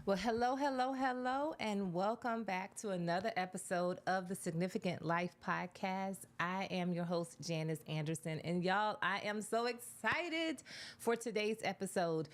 Well, hello, hello, hello, and welcome back to another episode of the Significant Life Podcast. I am your host, Janice Anderson, and y'all, I am so excited for today's episode.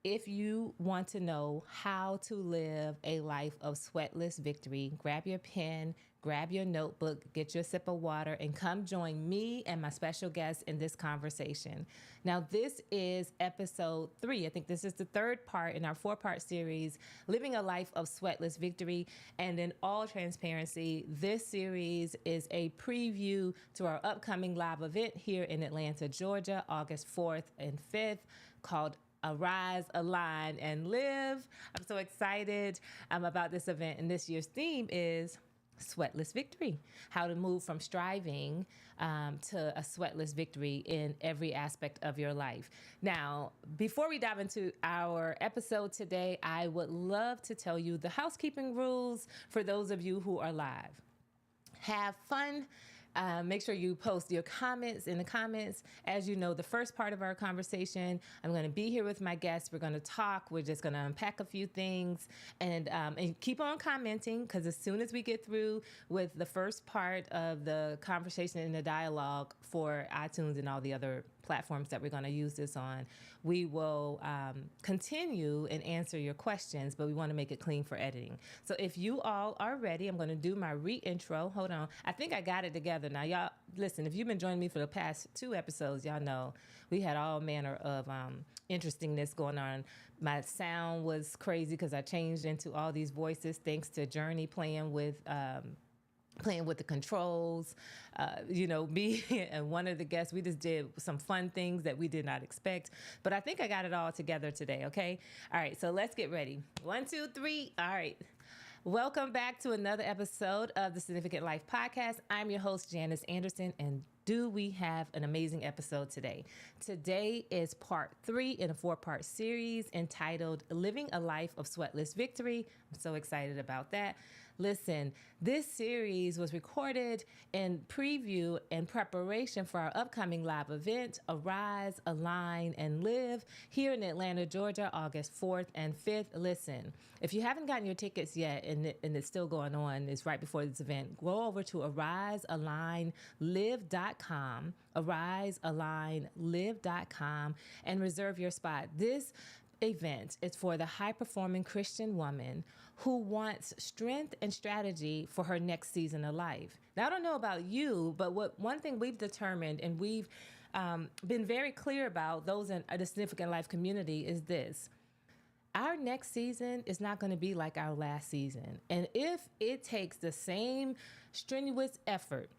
If you want to know how to live a life of sweatless victory, grab your pen, grab your notebook, get your sip of water, and come join me and my special guest in this conversation. Now, this is episode 3. I think this is the third part in our 4-part series, Living a Life of Sweatless Victory. And in all transparency, this series is a preview to our upcoming live event here in Atlanta, Georgia, August 4th and 5th, called Arise, Align, and Live. I'm so excited about this event, and this year's theme is Sweatless Victory, how to move from striving to a sweatless victory in every aspect of your life. Now, before we dive into our episode today, I would love to tell you the housekeeping rules for those of you who are live. Have fun. Make sure you post your comments in the comments. As you know, the first part of our conversation, I'm going to be here with my guests. We're going to talk. We're just going to unpack a few things and keep on commenting, because as soon as we get through with the first part of the conversation and the dialogue for iTunes and all the other platforms that we're going to use this on, we will continue and answer your questions, but we want to make it clean for editing. So if you all are ready, I'm going to do my re-intro. Hold on. I think I got it together now. Y'all, listen, if you've been joining me for the past 2 episodes, y'all know we had all manner of interestingness going on. My sound was crazy because I changed into all these voices thanks to Journey playing with the controls. Me and one of the guests, we just did some fun things that we did not expect. But I think I got it all together today, okay? All right, so let's get ready. 1, 2, 3. All right. Welcome back to another episode of the Significant Life Podcast. I'm your host, Janice Anderson, and do we have an amazing episode today? Today is part 3 in a 4-part series entitled Living a Life of Sweatless Victory. I'm so excited about that. Listen, this series was recorded in preview and preparation for our upcoming live event, Arise, Align, and Live, here in Atlanta, Georgia, August 4th and 5th. Listen, if you haven't gotten your tickets yet and it's still going on, it's right before this event, go over to arisealignlive.com, arisealignlive.com, and reserve your spot. This event is for the high-performing Christian woman who wants strength and strategy for her next season of life. Now, I don't know about you, but one thing we've determined, and we've been very clear about, those in the Significant Life community, is this: our next season is not going to be like our last season. And if it takes the same strenuous effort,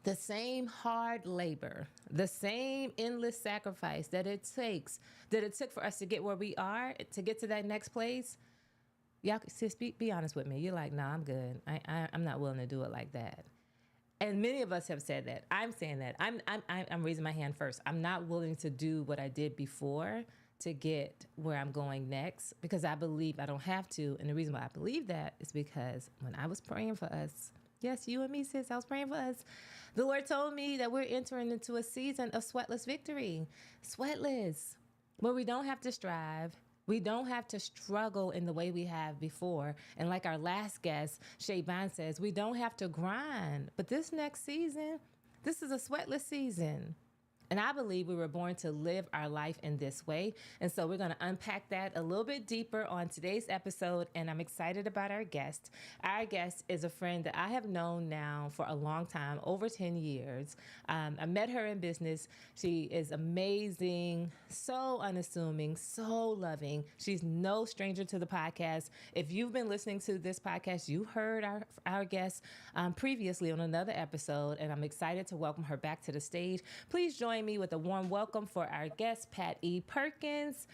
the same hard labor, the same endless sacrifice that it took for us to get where we are, to get to that next place, y'all, sis, be honest with me. You're like, nah, I'm good. I'm not willing to do it like that. And many of us have said that. I'm saying that. I'm raising my hand first. I'm not willing to do what I did before to get where I'm going next, because I believe I don't have to. And the reason why I believe that is because when I was praying for us, yes, you and me, sis, I was praying for us, the Lord told me that we're entering into a season of sweatless victory. Sweatless, where we don't have to strive. We don't have to struggle in the way we have before. And like our last guest, Shay Bond, says, we don't have to grind. But this next season, this is a sweatless season. And I believe we were born to live our life in this way. And so we're going to unpack that a little bit deeper on today's episode. And I'm excited about our guest. Our guest is a friend that I have known now for a long time, over 10 years. I met her in business. She is amazing, so unassuming, so loving. She's no stranger to the podcast. If you've been listening to this podcast, you heard our guest previously on another episode. And I'm excited to welcome her back to the stage. Please join me with a warm welcome for our guest, Pat E. Perkins.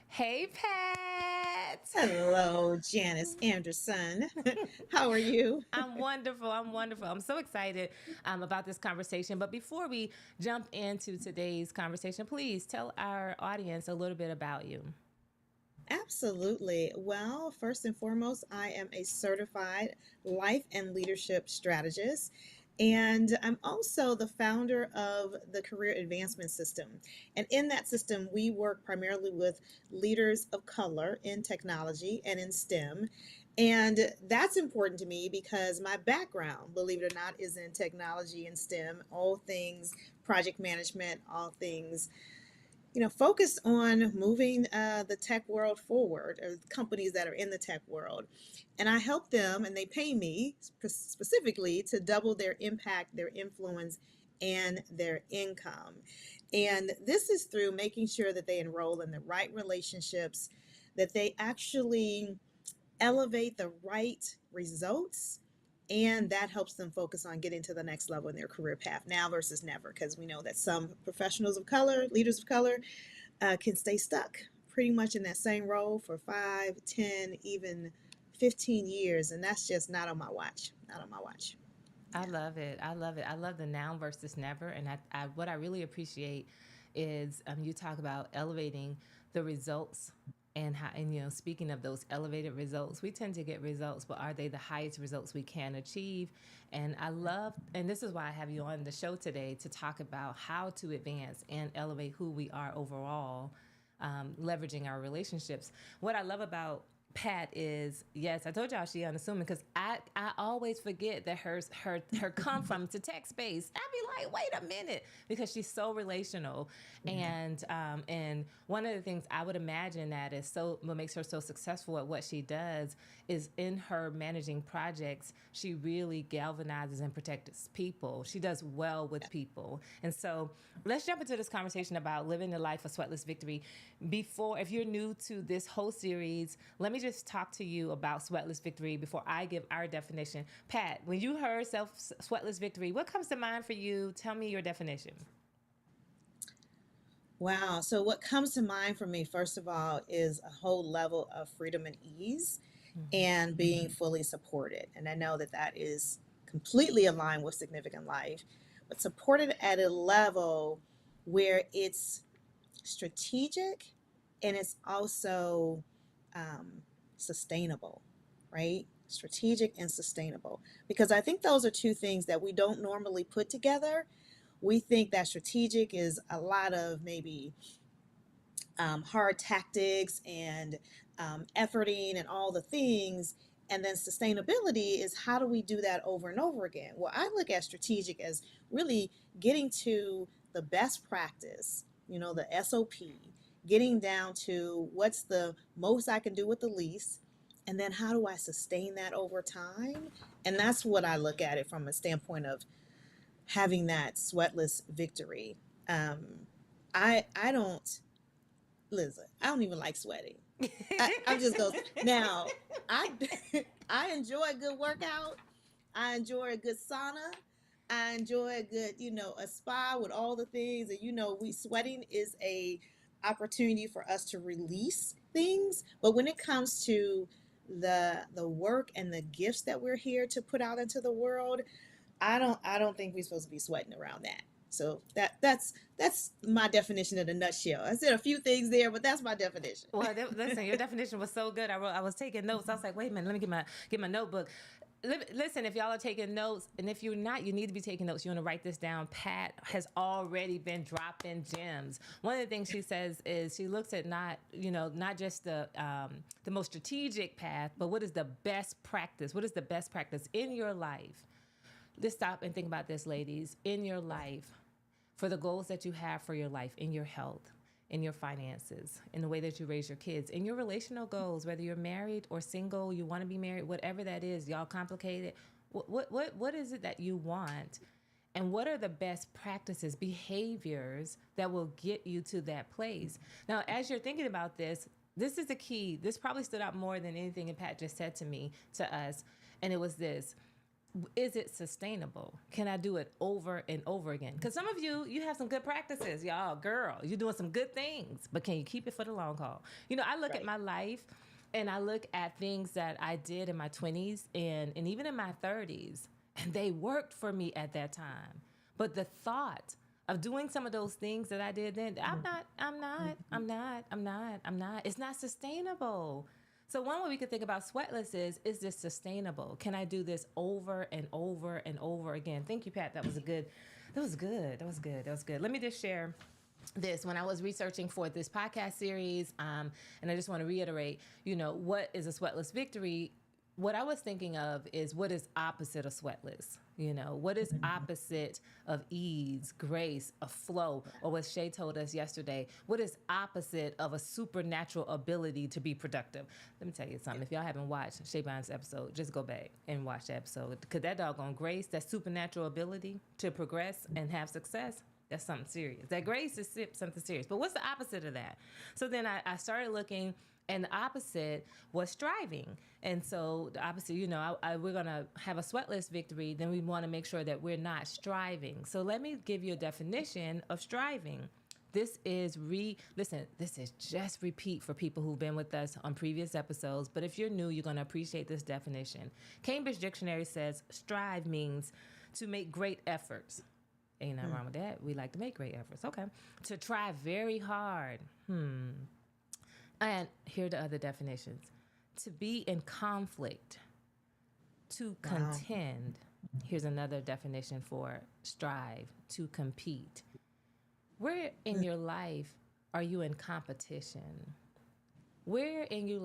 Hey, Pat. Hello, Janice Anderson. How are you? I'm wonderful. I'm wonderful. I'm so excited about this conversation. But before we jump into today's conversation, please tell our audience a little bit about you. Absolutely. Well, first and foremost, I am a certified life and leadership strategist. And I'm also the founder of the Career Advancement System. And in that system, we work primarily with leaders of color in technology and in STEM. And that's important to me because my background, believe it or not, is in technology and STEM, all things project management, all things focused on moving the tech world forward, or companies that are in the tech world. And I help them, and they pay me specifically to double their impact, their influence, and their income. And this is through making sure that they enroll in the right relationships, that they actually elevate the right results, and that helps them focus on getting to the next level in their career path now versus never, because we know that some professionals of color, leaders of color, can stay stuck pretty much in that same role for 5, 10, even 15 years. And that's just not on my watch. Not on my watch. I love it. I love it. I love the now versus never. And what I really appreciate is you talk about elevating the results and how, and speaking of those elevated results, we tend to get results, but are they the highest results we can achieve? And I love, and this is why I have you on the show today to talk about how to advance and elevate who we are overall, leveraging our relationships. What I love about Pat is, yes, I told y'all she unassuming because I always forget that her come from to tech space. I'd be like, wait a minute, because she's so relational, and one of the things I would imagine that is so what makes her so successful at what she does is in her managing projects, she really galvanizes and protects people. She does well with people, and so let's jump into this conversation about living the life of sweatless victory. Before, if you're new to this whole series, let me just talk to you about sweatless victory before I give our definition. Pat, when you heard sweatless victory, what comes to mind for you? Tell me your definition. Wow. So, what comes to mind for me, first of all, is a whole level of freedom and ease and being fully supported. And I know that that is completely aligned with significant life, but supported at a level where it's strategic and it's also um, sustainable, right? Strategic and sustainable. Because I think those are two things that we don't normally put together. We think that strategic is a lot of maybe hard tactics and efforting and all the things. And then sustainability is how do we do that over and over again? Well, I look at strategic as really getting to the best practice, the SOP, getting down to what's the most I can do with the least, and then how do I sustain that over time? And that's what I look at it from a standpoint of having that sweatless victory. I don't listen. I don't even like sweating. I'm just going now. I I enjoy a good workout. I enjoy a good sauna. I enjoy a good, a spa with all the things. And we sweating is a opportunity for us to release things. But when it comes to the work and the gifts that we're here to put out into the world, I don't think we're supposed to be sweating around that. So that's my definition in a nutshell. I said a few things there, but that's my definition. Well, listen, your definition was so good. I was taking notes. I was like, wait a minute, let me get my notebook. Listen, if y'all are taking notes, and if you're not, you need to be taking notes. You want to write this down. Pat has already been dropping gems. One of the things she says is she looks at not just the most strategic path, but what is the best practice? What is the best practice in your life? Let's stop and think about this, ladies. In your life, for the goals that you have for your life, in your health, in your finances, in the way that you raise your kids, in your relational goals, whether you're married or single, you want to be married, whatever that is, y'all complicated. What is it that you want? And what are the best practices, behaviors that will get you to that place? Now, as you're thinking about this, this is the key. This probably stood out more than anything that Pat just said to us. And it was this: is it sustainable? Can I do it over and over again? Because some of you have some good practices, y'all. Girl, you're doing some good things, but can you keep it for the long haul? I look at Right. my life and I look at things that I did in my 20s and even in my 30s, and they worked for me at that time. But the thought of doing some of those things that I did then, I'm not, it's not sustainable. So one way we could think about Sweatless is this sustainable? Can I do this over and over and over again? Thank you, Pat. That was a good. That was good. That was good. That was good. Let me just share this when I was researching for this podcast series, and I just want to reiterate, what is a sweatless victory? What I was thinking of is what is opposite of sweatless. What is opposite of ease, grace, a flow, or what Shay told us yesterday? What is opposite of a supernatural ability to be productive? Let me tell you something. If y'all haven't watched Shay Bond's episode, just go back and watch the episode, because that doggone grace, that supernatural ability to progress and have success, that's something serious. That grace is something serious. But what's the opposite of that? So then I started looking, and the opposite was striving. And so the opposite, we're going to have a sweatless victory, then we want to make sure that we're not striving. So let me give you a definition of striving. This is this is just repeat for people who've been with us on previous episodes. But if you're new, you're going to appreciate this definition. Cambridge Dictionary says strive means to make great efforts. Ain't nothing wrong with that. We like to make great efforts. Okay. To try very hard. And here are the other definitions. To be in conflict. To contend. Here's another definition for strive. To compete. Where in your life are you in competition? Where in your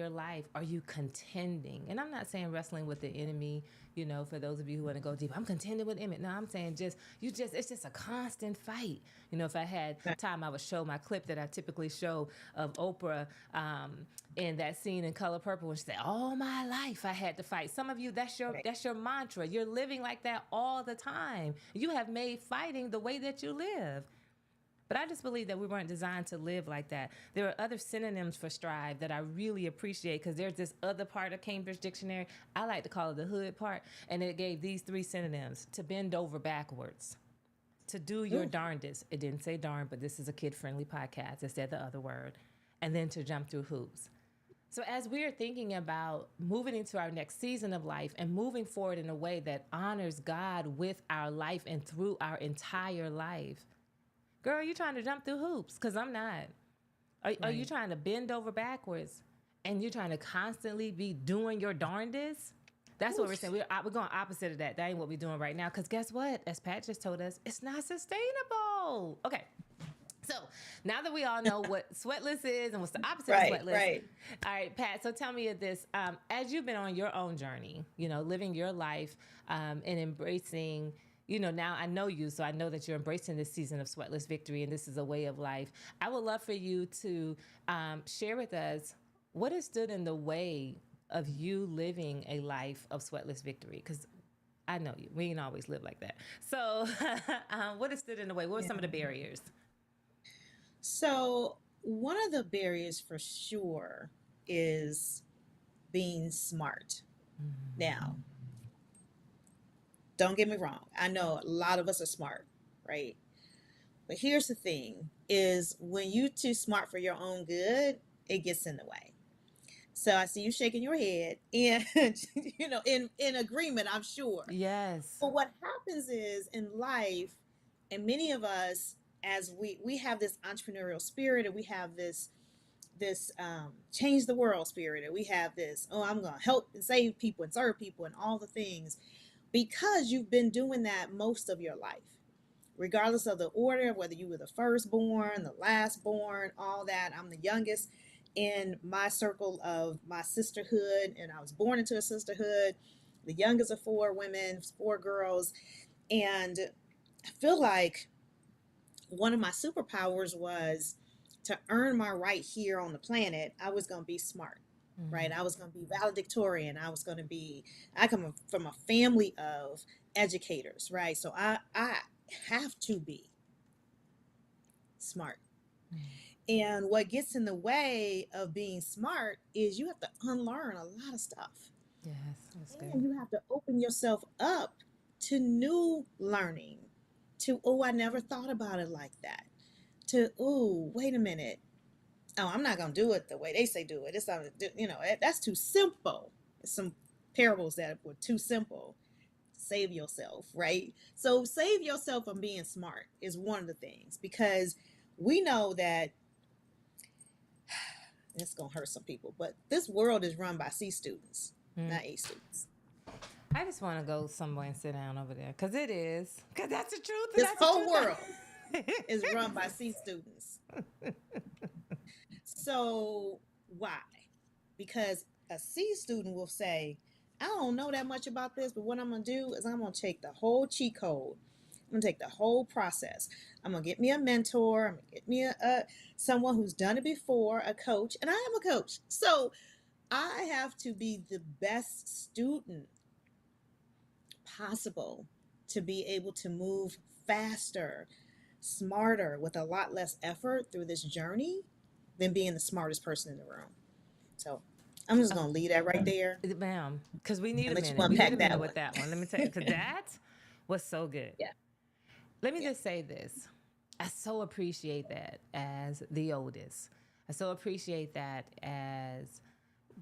life are you contending? And I'm not saying wrestling with the enemy, for those of you who want to go deep. I'm contending with enemy. No, I'm saying it's just a constant fight. If I had time, I would show my clip that I typically show of Oprah in that scene in Color Purple, when she said, "All my life I had to fight." Some of you, that's your mantra. You're living like that all the time. You have made fighting the way that you live. But I just believe that we weren't designed to live like that. There are other synonyms for strive that I really appreciate, because there's this other part of Cambridge Dictionary. I like to call it the hood part. And it gave these 3 synonyms: to bend over backwards, to do your darndest. It didn't say darn, but this is a kid-friendly podcast. It said the other word. And then to jump through hoops. So as we are thinking about moving into our next season of life and moving forward in a way that honors God with our life and through our entire life, girl, you trying to jump through hoops? Because I'm not. Are you trying to bend over backwards, and you're trying to constantly be doing your darndest? That's what we're saying. We're going opposite of that. That ain't what we're doing right now. Because guess what? As Pat just told us, it's not sustainable. Okay. So now that we all know what sweatless is and what's the opposite of sweatless. Right. All right, Pat, so tell me this. As you've been on your own journey, living your life and embracing, now I know you, so I know that you're embracing this season of sweatless victory, and this is a way of life. I would love for you to share with us what has stood in the way of you living a life of sweatless victory, because I know you. We ain't always live like that. So what has stood in the way? What were some of the barriers? So one of the barriers for sure is being smart. Now, don't get me wrong. I know a lot of us are smart, right? But here's the thing is, when you're too smart for your own good, it gets in the way. So I see you shaking your head, and in agreement, I'm sure. Yes. But what happens is, in life, and many of us, as we have this entrepreneurial spirit, and we have this change the world spirit, and we have this, I'm going to help and save people and serve people and all the things, because you've been doing that most of your life, regardless of the order, whether you were the firstborn, the lastborn, all that. I'm the youngest in my circle of my sisterhood, and I was born into a sisterhood, the youngest of 4 women, 4 girls. And I feel like one of my superpowers was to earn my right here on the planet. I was going to be smart, right? I was going to be valedictorian. I come from a family of educators, right? So I have to be smart. And what gets in the way of being smart is you have to unlearn a lot of stuff. Yes, that's good. And you have to open yourself up to new learning, to, I never thought about it like that, to, wait a minute. I'm not going to do it the way they say do it. It's not, that's too simple. Some parables that were too simple. Save yourself, right? So save yourself from being smart is one of the things, because we know that it's going to hurt some people, but this world is run by C students, Mm. not A students. I just want to go somewhere and sit down over there because it is. Because that's the truth. And This that's the whole truth. world is run by C students. So why? Because a C student will say, I don't know that much about this, but what I'm going to do is I'm going to take the whole cheat code. I'm going to take the whole process. I'm going to get me a mentor. I'm going to get me someone who's done it before, a coach, and I am a coach. So I have to be the best student possible to be able to move faster, smarter, with a lot less effort through this journey than being the smartest person in the room. So I'm just going to leave that right there Ma'am, because we need and a let you minute. We need a unpack minute that with one. that one. Let me tell you, because that was so good. Yeah. Let me Yeah. just say this. I so appreciate that as the oldest. I so appreciate that as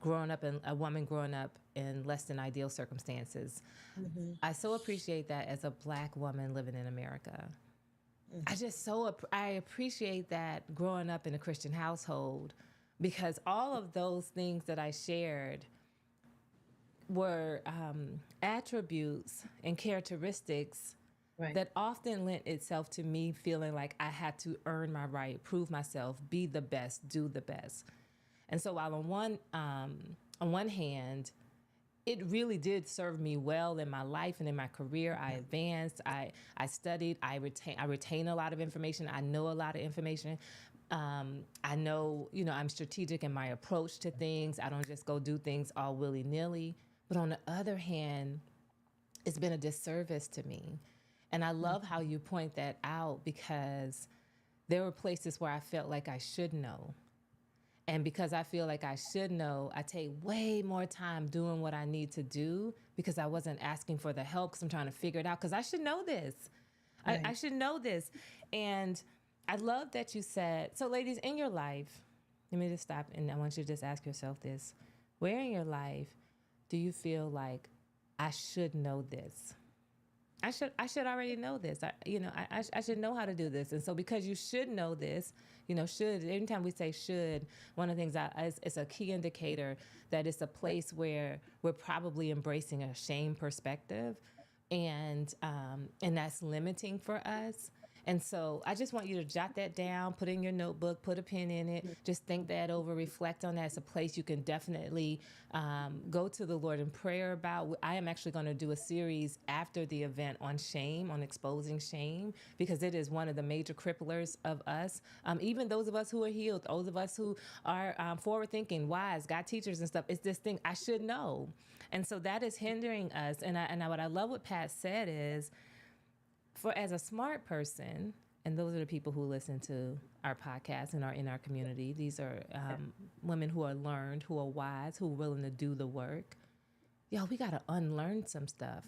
a woman growing up in less than ideal circumstances. Mm-hmm. I so appreciate that as a Black woman living in America. Mm-hmm. I appreciate that growing up in a Christian household, because all of those things that I shared were attributes and characteristics Right. that often lent itself to me feeling like I had to earn my right, prove myself, be the best, do the best. And so while on one hand, it really did serve me well in my life and in my career. I advanced. I studied. I retain a lot of information. I know a lot of information. I know, I'm strategic in my approach to things. I don't just go do things all willy nilly. But on the other hand, it's been a disservice to me. And I love how you point that out, because there were places where I felt like I should know. And because I feel like I should know, I take way more time doing what I need to do, because I wasn't asking for the help, because I'm trying to figure it out, because I should know this. Right. I should know this. And I love that you said, so ladies, in your life, let me just stop and I want you to just ask yourself this. Where in your life do you feel like I should know this? I should already know this. I should know how to do this. And so because you should know this, should, anytime we say should, one of the things it's a key indicator that it's a place where we're probably embracing a shame perspective, and that's limiting for us. And so I just want you to jot that down, put it in your notebook, put a pin in it, just think that over, reflect on that. It's a place you can definitely go to the Lord in prayer about. I am actually going to do a series after the event on shame, on exposing shame, because it is one of the major cripplers of us. Even those of us who are healed, those of us who are forward thinking, wise, got teachers and stuff, it's this thing I should know. And so that is hindering us. And what I love what Pat said is, as a smart person, and those are the people who listen to our podcast and are in our community, these are women who are learned, who are wise, who are willing to do the work. We got to unlearn some stuff.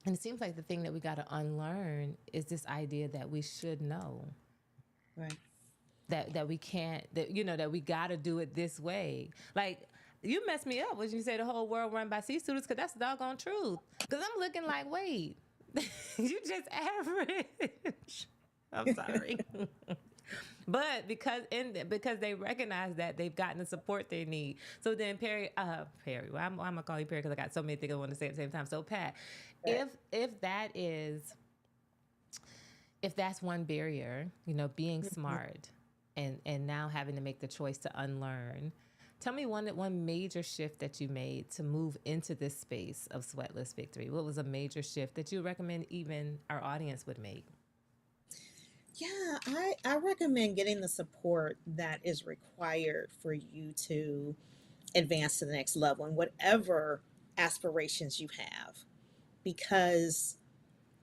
And it seems like the thing that we got to unlearn is this idea that we should know. Right. That we can't, that we got to do it this way. Like, you messed me up when you say the whole world run by C students, because that's the doggone truth. Because I'm looking like, wait, you just average. I'm sorry. But because they recognize that they've gotten the support they need. So then Perry, well, I'm gonna call you Perry because I got so many things I want to say at the same time. So Pat, Right. if that's one barrier, being smart and now having to make the choice to unlearn. Tell me one major shift that you made to move into this space of Sweatless Victory. What was a major shift that you recommend even our audience would make? Yeah, I recommend getting the support that is required for you to advance to the next level and whatever aspirations you have. Because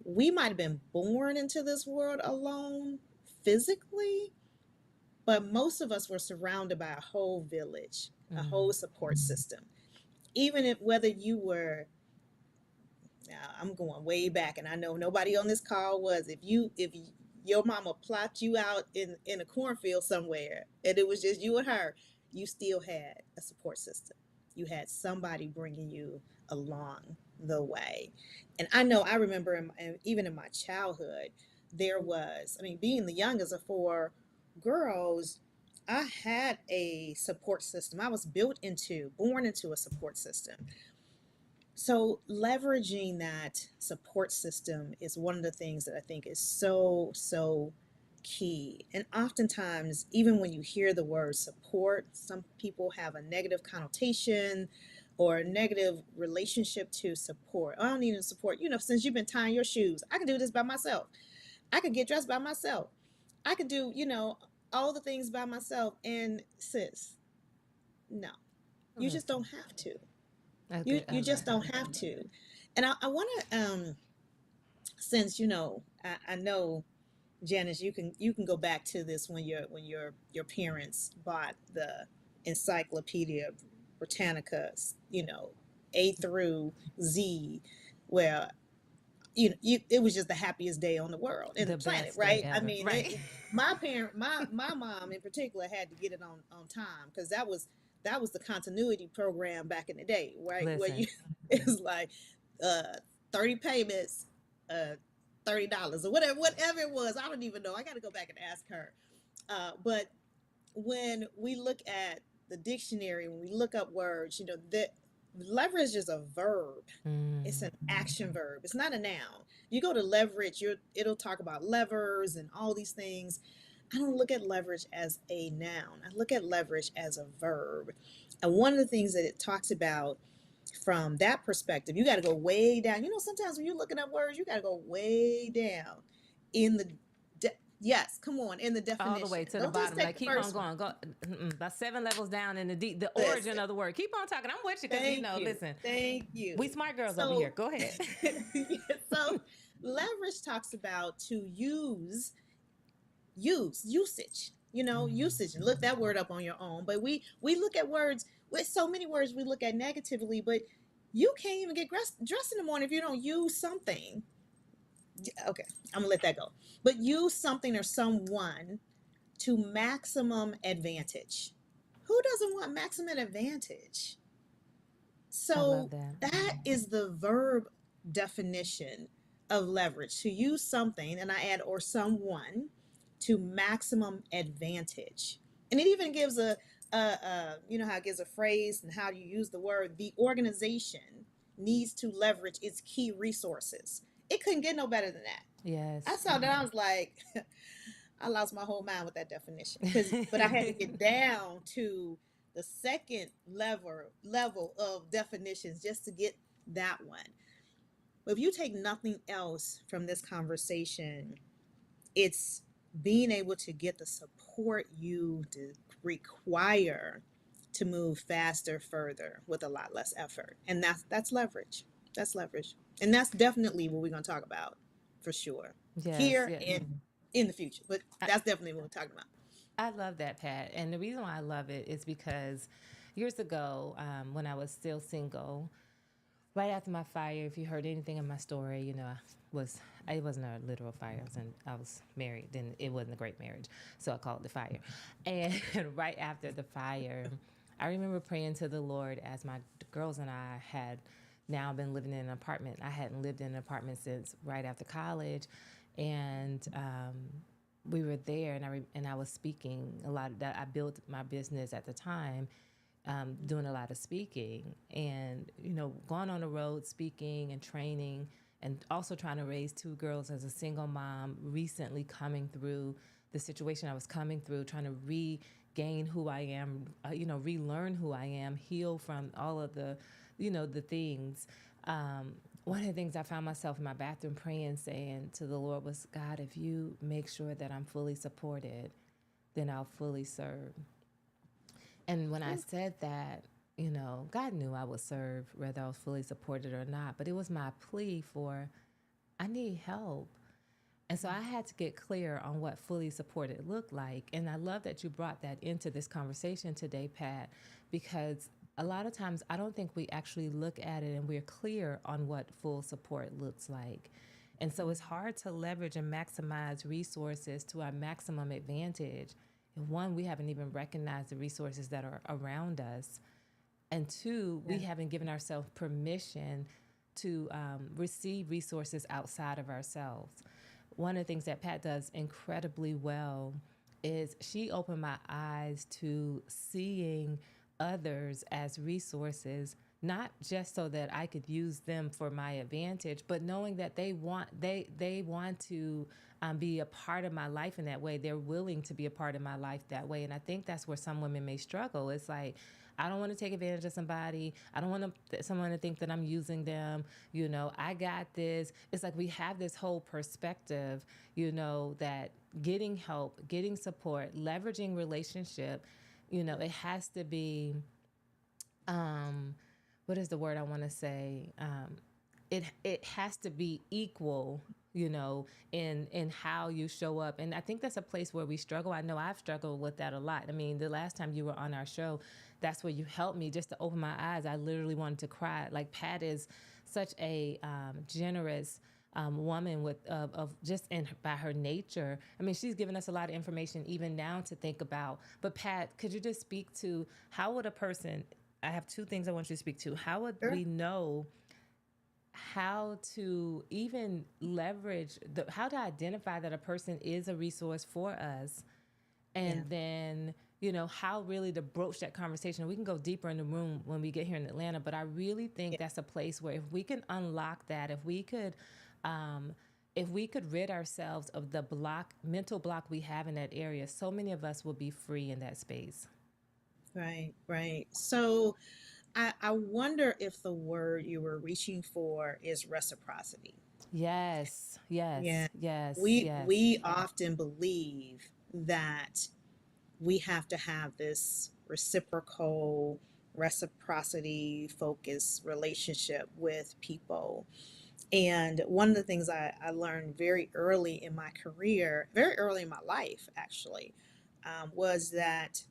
we might have been born into this world alone physically, but most of us were surrounded by a whole village, a whole support system. Even if whether you were, now I'm going way back, and I know nobody on this call was. If your mama plopped you out in a cornfield somewhere, and it was just you and her, you still had a support system. You had somebody bringing you along the way. And I remember even in my childhood, there was, I mean, being the youngest of four girls, I had a support system. I was born into a support system. So leveraging that support system is one of the things that I think is so key. And oftentimes, even when you hear the word support, some people have a negative connotation or a negative relationship to support. I don't need to support, since you've been tying your shoes, I can do this by myself. I could get dressed by myself. I could do, all the things by myself. And sis, no, you just Listen, don't have to. okay, I You love just don't that. have to. And I want to since I know Janice, you can go back to this when your parents bought the Encyclopedia Britannica, A through Z, where it was just the happiest day on the world and the The planet, best day right? I ever. mean, Right. my mom in particular had to get it on time because that was the continuity program back in the day, right? Where Listen, you it was like uh 30 payments, uh $30 or whatever it was. I don't even know. I got to go back and ask her. But when we look at the dictionary, when we look up words, that leverage is a verb. It's mm, an action verb. It's not a noun. You go to leverage, it'll talk about levers and all these things. I don't look at leverage as a noun. I look at leverage as a verb. And one of the things that it talks about from that perspective, you got to go way down. Sometimes when you're looking up words, you got to go way down in the yes, come on, in the all the definition. way to the Don't just bottom. take Like the keep on first one. going. Go about 7 levels down in the origin Listen, of the word. Keep on talking. I'm with you because thank you. listen, Thank we you. smart girls over here. So, Go ahead. yeah, so leverage talks about to usage. Usage. And look that word up on your own. But we look at words with so many words we look at negatively, but you can't even get dressed in the morning if you don't use something. Okay, I'm gonna let that go. But use something or someone to maximum advantage. Who doesn't want maximum advantage? I love So that. that is the verb definition of leverage, to use something, and I add or someone to maximum advantage. And it even gives how it gives a phrase and how you use the word. The organization needs to leverage its key resources. It couldn't get no better than that. I Yes. saw that. I was like, I lost my whole mind with that definition. But I had to get down to the second level of definitions just to get that one. But if you take nothing else from this conversation, it's being able to get the support you require to move faster, further with a lot less effort. And that's leverage. That's leverage. And that's definitely what we're going to talk about for sure Yes. here Yes. and in the future. But I, that's definitely what we're talking about. I love that, Pat. And the reason why I love it is because years ago, when I was still single, right after my fire, if you heard anything of my story, was it wasn't a literal fire. I was married. Then it wasn't a great marriage, so I called it the fire. And right after the fire, I remember praying to the Lord as my girls and I had now been living in an apartment. I hadn't lived in an apartment since right after college, and we were there, and I was speaking a lot. That I built my business at the time, doing a lot of speaking, and going on the road speaking and training, and also trying to raise two girls as a single mom. Recently coming through the situation I was coming through, trying to regain who I am, relearn who I am, heal from all of the things. One of the things I found myself in my bathroom praying, saying to the Lord was, God, if you make sure that I'm fully supported, then I'll fully serve. And when I said that, God knew I would serve whether I was fully supported or not, but it was my plea for, I need help. And so I had to get clear on what fully supported looked like. And I love that you brought that into this conversation today, Pat, because a lot of times I don't think we actually look at it and we're clear on what full support looks like. And so it's hard to leverage and maximize resources to our maximum advantage. And one, we haven't even recognized the resources that are around us. And two, we Yeah. haven't given ourselves permission to receive resources outside of ourselves. One of the things that Pat does incredibly well is she opened my eyes to seeing others as resources, not just so that I could use them for my advantage, but knowing that they want to be a part of my life in that way. They're willing to be a part of my life that way, and I think that's where some women may struggle. It's like, I don't want to take advantage of somebody. I don't want someone to think that I'm using them. I got this. It's like we have this whole perspective, that getting help, getting support, leveraging relationship, it has to be, what is the word I want to say? It has to be equal, in how you show up. And I think that's a place where we struggle. I know I've struggled with that a lot. I mean, the last time you were on our show, that's where you helped me just to open my eyes. I literally wanted to cry. Like, Pat is such a generous woman with of just by her nature. I mean, she's given us a lot of information even now to think about. But Pat, could you just speak to how would a person? I have two things I want you to speak to. How would Sure. we know how to even leverage how to identify that a person is a resource for us, Yeah. and then how really to broach that conversation. We can go deeper in the room when we get here in Atlanta, but I really think Yeah. that's a place where if we can unlock that, if we could rid ourselves of the mental block we have in that area, so many of us will be free in that space. Right. Right. So I wonder if the word you were reaching for is reciprocity. Yes, Yeah. yes, yes, yes. We often believe that we have to have this reciprocity focused relationship with people. And one of the things I learned very early in my career, very early in my life, actually, was that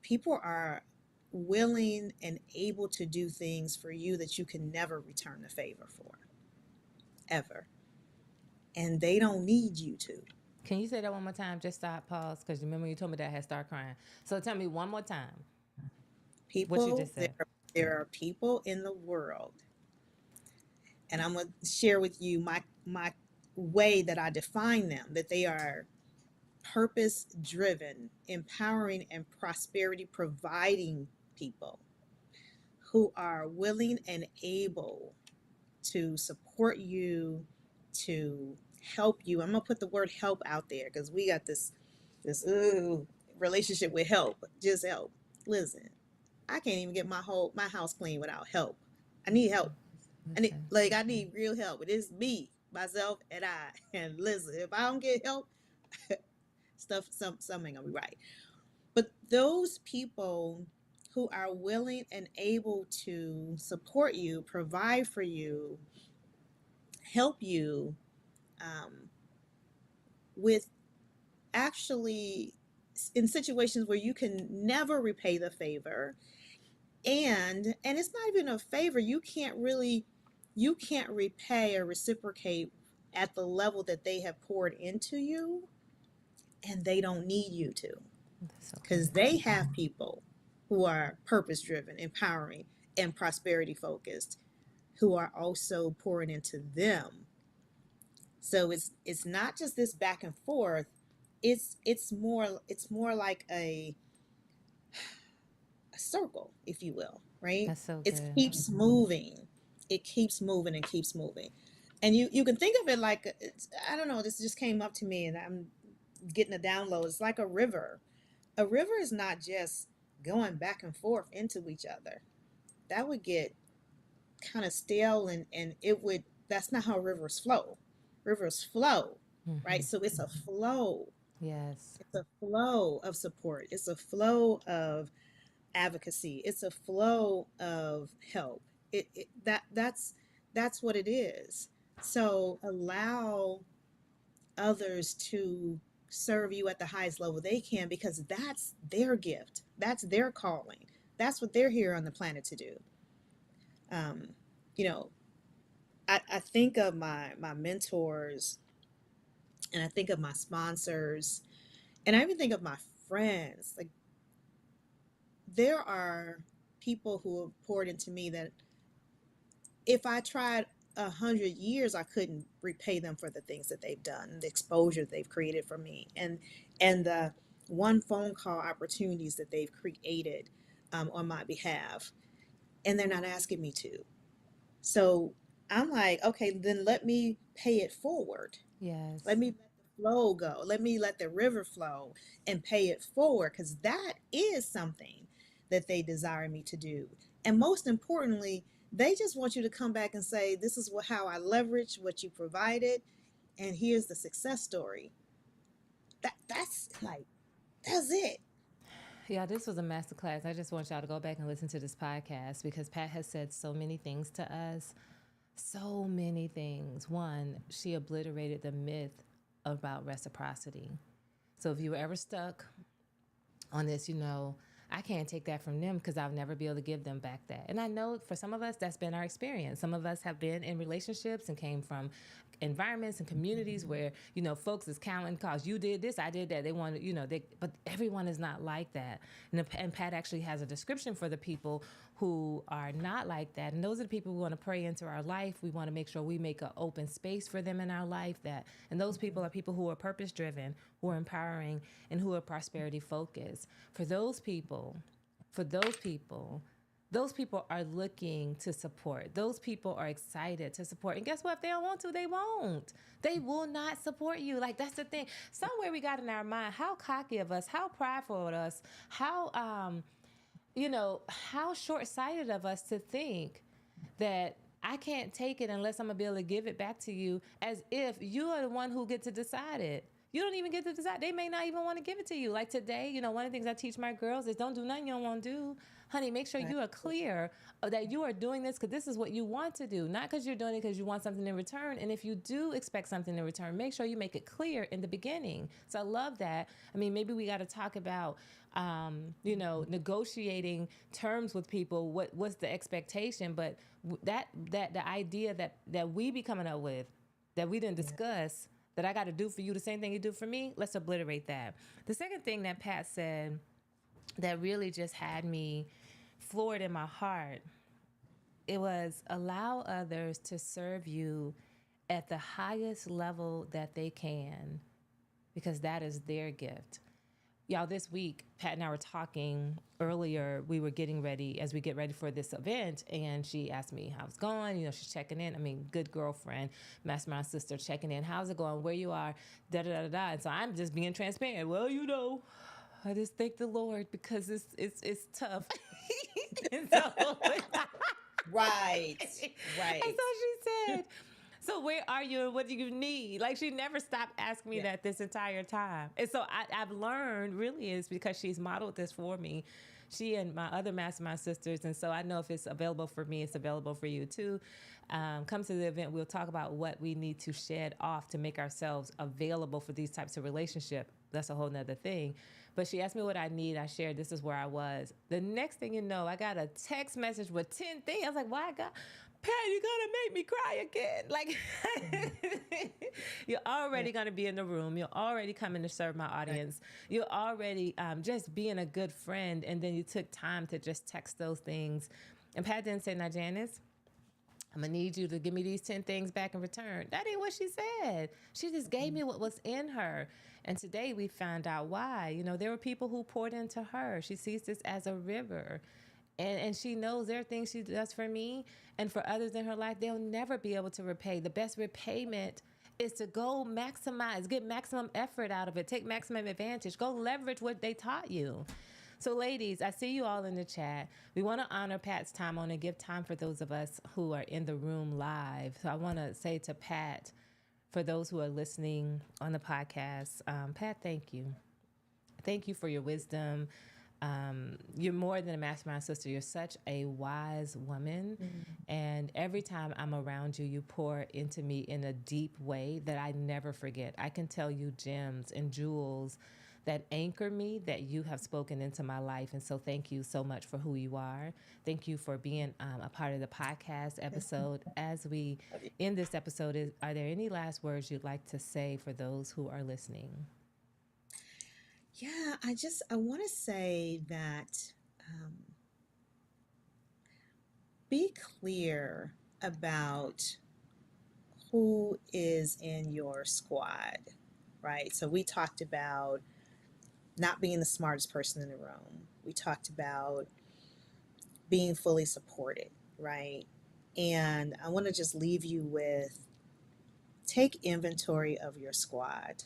people are willing and able to do things for you that you can never return the favor for, ever. And they don't need you to. Can you say that one more time? Just stop, pause, because remember you told me that I had started crying. So tell me one more time what you People, just said. there are people in the world, and I'm going to share with you my way that I define them, that they are purpose driven, empowering, and prosperity providing people who are willing and able to support you, to help you. I'm gonna put the word help out there because we got this relationship with help. Just help. Listen, I can't even get my house clean without help. I need help. Listen, I need real help. It is me, myself, and I. And listen, if I don't get help, something gonna be right. But those people who are willing and able to support you, provide for you, help you, um, with actually in situations where you can never repay the favor, and it's not even a favor, you can't repay or reciprocate at the level that they have poured into you, and they don't need you to, that's so because good. they have people who are purpose driven, empowering, and prosperity focused, who are also pouring into them. So it's not just this back and forth. It's more like a circle, if you will, right? That's so It good. keeps moving. It keeps moving and keeps moving. And you can think of it like I don't know. This just came up to me, and I'm getting a download. It's like a river. A river is not just going back and forth into each other. That would get kind of stale, and it would. That's not how rivers flow. Rivers flow, right? Hmm. So it's a flow. Yes, It's a flow of support. It's a flow of advocacy. It's a flow of help. That's what it is. So allow others to serve you at the highest level they can, because that's their gift. That's their calling. That's what they're here on the planet to do. Um, you know, I think of my mentors, and I think of my sponsors, and I even think of my friends. Like, there are people who have poured into me that if I tried 100 years, I couldn't repay them for the things that they've done, the exposure they've created for me, and the one phone call opportunities that they've created on my behalf, and they're not asking me to. So I'm like, okay, then let me pay it forward. Let Yes. me let the flow go. Let me let the river flow and pay it forward, because that is something that they desire me to do. And most importantly, they just want you to come back and say, this is how I leverage what you provided, and here's the success story. That's like, that's it. Yeah, this was a masterclass. I just want y'all to go back and listen to this podcast because Pat has said so many things to us. So many things. One, she obliterated the myth about reciprocity. So if you were ever stuck on this, I can't take that from them because I'll never be able to give them back that. And I know for some of us, that's been our experience. Some of us have been in relationships and came from environments and communities where, folks is counting cause you did this, I did that. They want to, but everyone is not like that. And Pat actually has a description for the people who are not like that. And those are the people we want to pray into our life. We want to make sure we make an open space for them in our life. And those people are people who are purpose driven, who are empowering, and who are prosperity focused. For those people, those people are looking to support. Those people are excited to support. And guess what? If they don't want to, they won't. They will not support you. Like, that's the thing. Somewhere we got in our mind, how cocky of us, how prideful of us, how short-sighted of us to think that I can't take it unless I'm going to be able to give it back to you, as if you are the one who gets to decide it. You don't even get to decide. They may not even want to give it to you. Like today, one of the things I teach my girls is don't do nothing you don't want to do. Honey, make sure you are clear that you are doing this because this is what you want to do, not because you're doing it because you want something in return. And if you do expect something in return, make sure you make it clear in the beginning. So I love that. I mean, maybe we got to talk about, negotiating terms with people. What's the expectation? But that the idea that we be coming up with, that we didn't discuss, that I got to do for you the same thing you do for me, let's obliterate that. The second thing that Pat said that really just had me floored in my heart, it was allow others to serve you at the highest level that they can, because that is their gift. Y'all, this week, Pat and I were talking earlier. We were getting ready as we get ready for this event, and she asked me how it's going. She's checking in. I mean, good girlfriend, mastermind sister, checking in. How's it going? Where you are? Da da da da. And so I'm just being transparent. Well, I just thank the Lord because it's tough. and so, Right, and right. so she said, so where are you and what do you need? Like, she never stopped asking me Yeah. that this entire time. And so I've learned really is because she's modeled this for me. She and my other mastermind sisters. And so I know if it's available for me, it's available for you too. Come to the event. We'll talk about what we need to shed off to make ourselves available for these types of relationship. That's a whole nother thing. But she asked me what I need. I shared this is where I was. The next thing you know, I got a text message with 10 things. I was like, why God? Pat, you're gonna make me cry again. Like, you're already gonna be in the room. You're already coming to serve my audience. You're already just being a good friend. And then you took time to just text those things. And Pat didn't say, now, Janice, I'm gonna need you to give me these 10 things back in return. That ain't what she said. She just gave me what was in her. And today we found out why. There were people who poured into her. She sees this as a river. And she knows there are things she does for me and for others in her life they'll never be able to repay. The best repayment is to go maximize, get maximum effort out of it, take maximum advantage, go leverage what they taught you. So ladies, I see you all in the chat. We want to honor Pat's time. I want to give time for those of us who are in the room live. So I want to say to Pat, for those who are listening on the podcast, Pat, thank you. Thank you for your wisdom. You're more than a mastermind sister. You're such a wise woman. And every time I'm around you, you pour into me in a deep way that I never forget. I can tell you gems and jewels that anchor me that you have spoken into my life. And so thank you so much for who you are. Thank you for being a part of the podcast episode. As we end this episode, are there any last words you'd like to say for those who are listening? Yeah, I want to say that be clear about who is in your squad, right? So we talked about not being the smartest person in the room. We talked about being fully supported, right? And I want to just leave you with take inventory of your squad.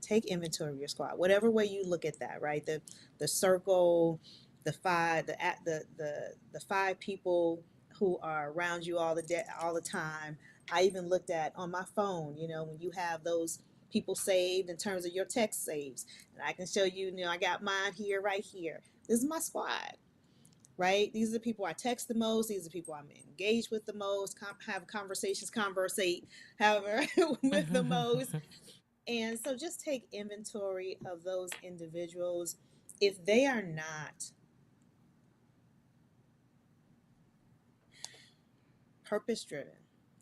Take inventory of your squad. Whatever way you look at that, right? The circle, the five, the five people who are around you all the time. I even looked at on my phone, when you have those people saved in terms of your text saves. And I can show you, I got mine here, right here. This is my squad, right? These are the people I text the most. These are the people I'm engaged with the most, have conversations, conversate, however, with the most. And so just take inventory of those individuals. If they are not purpose driven,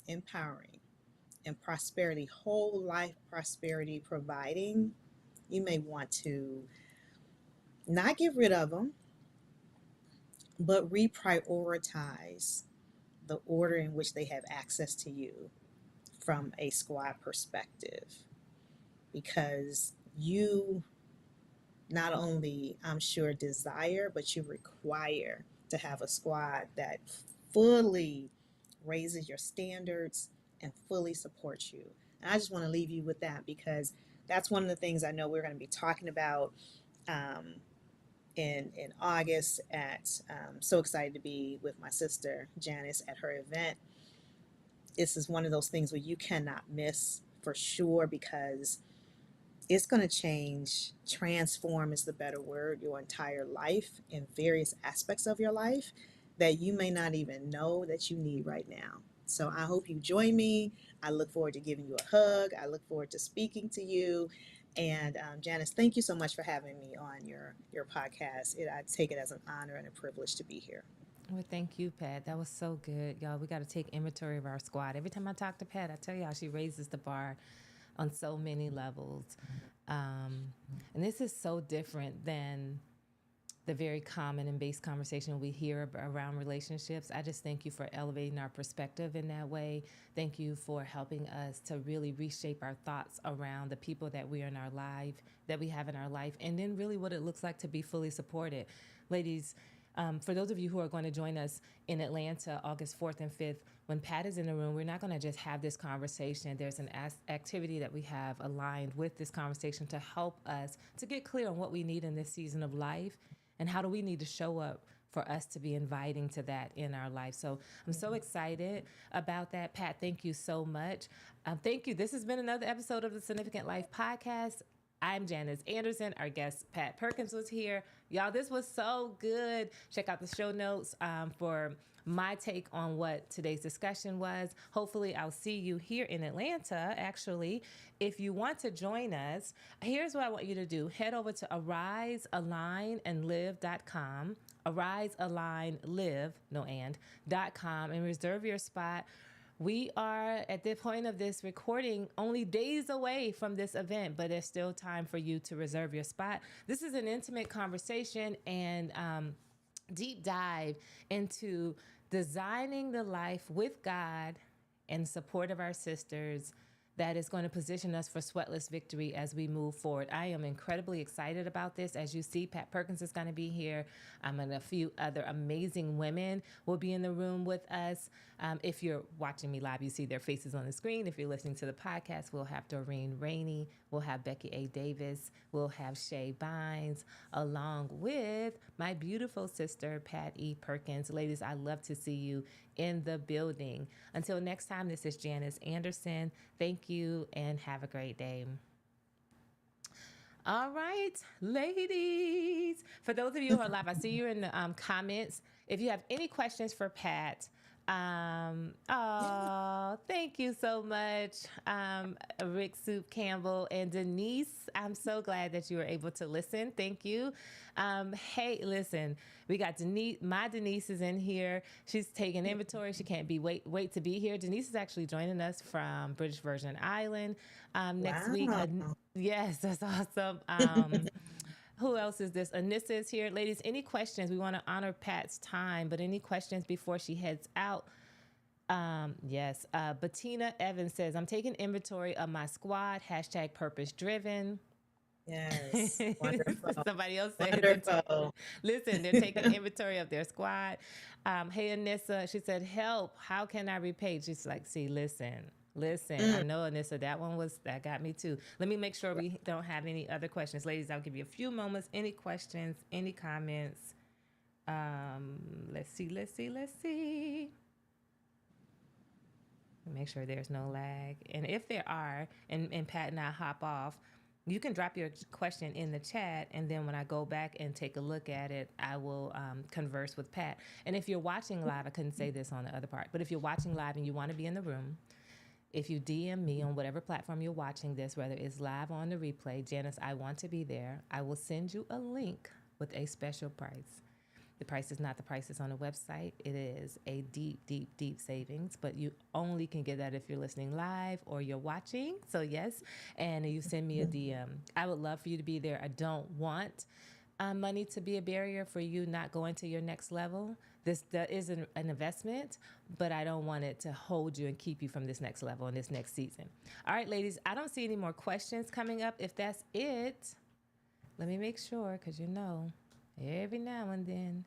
empowering, and prosperity, whole life prosperity providing, you may want to not get rid of them, but reprioritize the order in which they have access to you from a squad perspective. Because you not only, I'm sure, desire, but you require to have a squad that fully raises your standards and fully supports you. And I just want to leave you with that because that's one of the things I know we're going to be talking about um, in August. At so excited to be with my sister Janice at her event. This is one of those things where you cannot miss for sure because it's going to change, transform is the better word, your entire life in various aspects of your life that you may not even know that you need right now. So I hope you join me. I look forward to giving you a hug. I look forward to speaking to you. And Janice, thank you so much for having me on your podcast. I take it as an honor and a privilege to be here. Well, thank you, Pat. That was so good. Y'all, we got to take inventory of our squad. Every time I talk to Pat, I tell y'all she raises the bar on so many levels. Um, and this is so different than the very common and base conversation we hear around relationships. I just thank you for elevating our perspective in that way. Thank you for helping us to really reshape our thoughts around the people that we are in our life, that we have in our life, and then really what it looks like to be fully supported. Ladies, for those of you who are going to join us in Atlanta, August 4th and 5th, when Pat is in the room, we're not going to just have this conversation. There's an activity that we have aligned with this conversation to help us to get clear on what we need in this season of life and how do we need to show up for us to be inviting to that in our life. So I'm so excited about that. Pat, thank you so much. Thank you. This has been another episode of the Significant Life Podcast. I'm Janice Anderson. Our guest, Pat Perkins, was here. Y'all, this was so good. Check out the show notes for my take on what today's discussion was. Hopefully, I'll see you here in Atlanta, actually. If you want to join us, here's what I want you to do. Head over to arisealignandlive.com, arisealignlive.com, and reserve your spot. We are at the point of this recording only days away from this event, but there's still time for you to reserve your spot. This is an intimate conversation and deep dive into designing the life with God and support of our sisters that is going to position us for sweatless victory as we move forward. I am incredibly excited about this. As you see, Pat Perkins is going to be here. And a few other amazing women will be in the room with us. If you're watching me live, you see their faces on the screen. If you're listening to the podcast, we'll have Doreen Rainey, we'll have Becky A. Davis, we'll have Shay Bynes, along with my beautiful sister, Pat E. Perkins. Ladies, I love to see you in the building. Until next time, this is Janice Anderson. Thank you and have a great day. All right, ladies. For those of you who are live, I see you in the comments. If you have any questions for Pat, thank you so much, Rick Soup Campbell and Denise. I'm so glad that you were able to listen. Thank you. Hey, listen, we got Denise. My Denise is in here. She's taking inventory. She can't wait to be here. Denise is actually joining us from British Virgin Island next week. Wow. Yes, that's awesome. Who else is this? Anissa is here. Ladies, any questions? We want to honor Pat's time, but any questions before she heads out? Yes. Bettina Evans says, I'm taking inventory of my squad, hashtag purpose driven. Yes. Wonderful. Somebody else said Wonderful. listen, they're taking inventory of their squad. Hey, Anissa, she said, help. How can I repay? She's like, see, listen. I Mm. know, Anissa, that got me too. Let me make sure we don't have any other questions. Ladies, I'll give you a few moments. Any questions, any comments? Let's see. Make sure there's no lag. And if there are, and Pat and I hop off, you can drop your question in the chat, and then when I go back and take a look at it, I will converse with Pat. And if you're watching live, I couldn't say this on the other part, but if you're watching live and you want to be in the room, if you DM me on whatever platform you're watching this, whether it's live or on the replay, Janice, I want to be there, I will send you a link with a special price. The price is not the prices on the website. It is a deep savings, but you only can get that if you're listening live or you're watching. So yes, and you send me a DM. I would love for you to be there. I don't want money to be a barrier for you not going to your next level. That is an investment, but I don't want it to hold you and keep you from this next level in this next season. All right, ladies, I don't see any more questions coming up. If that's it, let me make sure, because every now and then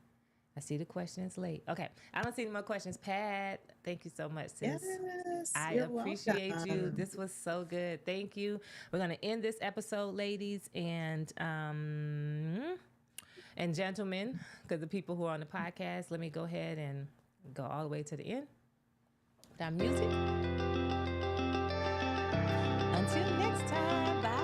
I see the questions late. Okay, I don't see any more questions. Pat, thank you so much, sis. Yes. I You're appreciate you. welcome. This was so good. Thank you. We're gonna end this episode, ladies and gentlemen, because the people who are on the podcast. Let me go ahead and go all the way to the end. That music. Until next time. Bye.